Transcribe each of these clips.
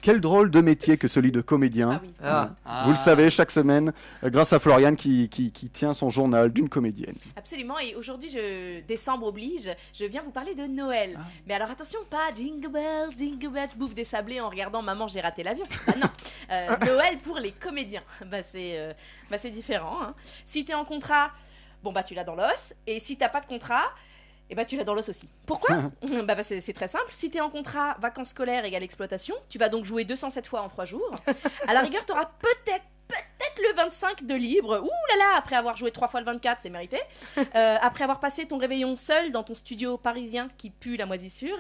Quel drôle de métier que celui de comédien. Ah oui. Vous le savez, chaque semaine, grâce à Floriane qui tient son journal d'une comédienne. Absolument, et aujourd'hui, décembre oblige, je viens vous parler de Noël. Mais alors attention, pas Jingle Bells, je bouffe des sablés en regardant Maman, j'ai raté l'avion. Ah non, Noël pour les comédiens, c'est différent. Hein. Si t'es en contrat, tu l'as dans l'os, et si t'as pas de contrat, tu l'as dans l'os aussi. Pourquoi ? C'est très simple. Si tu es en contrat vacances scolaires égale exploitation, tu vas donc jouer 207 fois en 3 jours. À la rigueur, tu auras peut-être le 25 de libre. Ouh là là, après avoir joué 3 fois le 24, c'est mérité. Après avoir passé ton réveillon seul dans ton studio parisien qui pue la moisissure.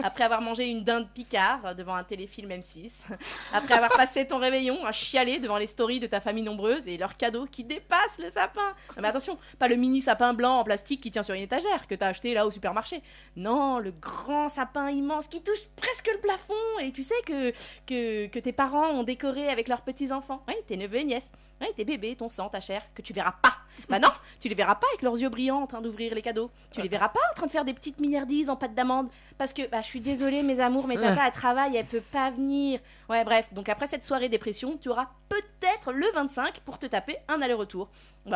Après avoir mangé une dinde Picard devant un téléfilm M6. Après avoir passé ton réveillon à chialer devant les stories de ta famille nombreuse et leurs cadeaux qui dépassent le sapin. Mais attention, pas le mini sapin blanc en plastique qui tient sur une étagère que t'as acheté là au supermarché. Non, le grand sapin immense qui touche presque le plafond. Et tu sais que tes parents ont décoré avec leurs petits-enfants. Oui, tes neveux et nièces. Oui, tes bébés, ton sang, ta chair, que tu verras pas. Non, tu les verras pas avec leurs yeux brillants en train d'ouvrir les cadeaux. Tu les verras pas en train de faire des petites milliardises en pâte d'amande. Parce que, je suis désolée mes amours, mais tata elle travaille, elle peut pas venir. Ouais, bref, donc après cette soirée dépression, tu auras peut-être le 25 pour te taper un aller-retour.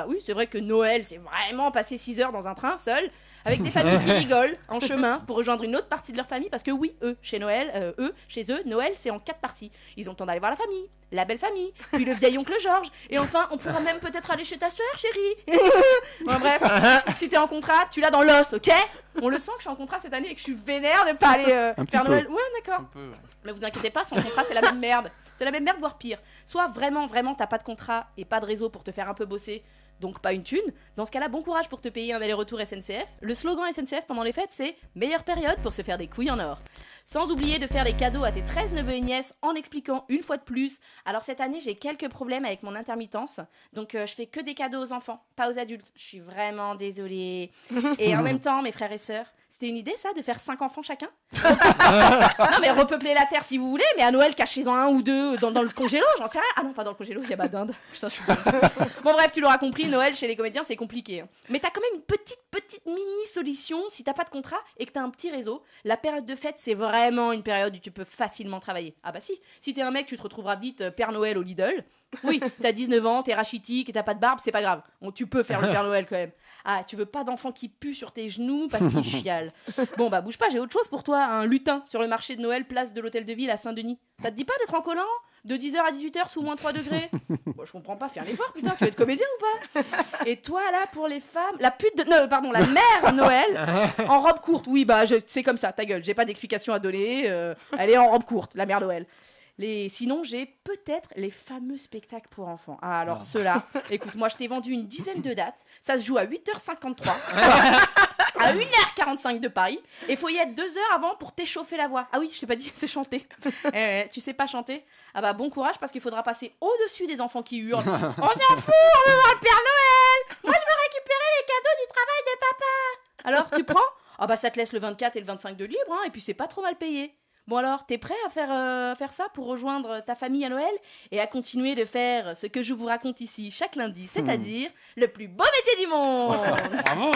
Oui, c'est vrai que Noël, c'est vraiment passer 6 heures dans un train, seul, avec des familles qui rigolent en chemin pour rejoindre une autre partie de leur famille. Parce que oui, chez eux, Noël, c'est en 4 parties. Ils ont le temps d'aller voir la famille, la belle famille, puis le vieil oncle Georges. Et enfin, on pourra même peut-être aller chez ta sœur, chérie. Bref, si t'es en contrat, tu l'as dans l'os, ok ? On le sent que je suis en contrat cette année et que je suis vénère de pas aller faire Noël. Ouais, d'accord. Mais vous inquiétez pas, sans contrat, c'est la même merde. C'est la même merde, voire pire. Soit vraiment, t'as pas de contrat et pas de réseau pour te faire un peu bosser, donc pas une thune. Dans ce cas-là, bon courage pour te payer un aller-retour SNCF. Le slogan SNCF pendant les fêtes, c'est « Meilleure période pour se faire des couilles en or ». Sans oublier de faire des cadeaux à tes 13 neveux et nièces en expliquant une fois de plus. Alors cette année, j'ai quelques problèmes avec mon intermittence, donc je fais que des cadeaux aux enfants, pas aux adultes. Je suis vraiment désolée. Et en même temps, mes frères et sœurs, c'était une idée ça, de faire 5 enfants chacun ? Non mais repeupler la terre si vous voulez, mais à Noël, cachez-en un ou deux dans le congélo, j'en sais rien. Ah non, pas dans le congélo, il y a ma dinde. Putain, je suis bon bref, tu l'auras compris, Noël chez les comédiens c'est compliqué. Mais t'as quand même une petite mini solution si t'as pas de contrat et que t'as un petit réseau. La période de fête c'est vraiment une période où tu peux facilement travailler. Ah bah si t'es un mec tu te retrouveras vite Père Noël au Lidl. Oui, t'as 19 ans, t'es rachitique et t'as pas de barbe, c'est pas grave. Tu peux faire le Père Noël quand même. Ah, tu veux pas d'enfant qui pue sur tes genoux parce qu'il chiale. Bon bouge pas, j'ai autre chose pour toi, un lutin sur le marché de Noël, place de l'Hôtel de Ville à Saint-Denis. Ça te dit pas d'être en collant de 10h à 18h sous moins 3 degrés? Je comprends pas, faire l'effort, putain, tu veux être comédien ou pas? Et toi, là, pour les femmes, la mère Noël, en robe courte. Oui, c'est comme ça, ta gueule, j'ai pas d'explication à donner, elle est en robe courte, la mère Noël. Sinon, j'ai peut-être les fameux spectacles pour enfants. Ah, alors ceux-là, écoute, moi je t'ai vendu une dizaine de dates, ça se joue à 8h53, à 1h45 de Paris, et faut y être 2 heures avant pour t'échauffer la voix. Ah oui, je t'ai pas dit, c'est chanter. Tu sais pas chanter? Ah bon courage, parce qu'il faudra passer au-dessus des enfants qui hurlent. On s'en fout, on veut voir le Père Noël! Moi je veux récupérer les cadeaux du travail de papa! Alors, tu prends? Ah ça te laisse le 24 et le 25 de libre, et puis c'est pas trop mal payé. Bon alors, t'es prêt à faire ça pour rejoindre ta famille à Noël et à continuer de faire ce que je vous raconte ici chaque lundi, c'est-à-dire le plus beau métier du monde. Bravo.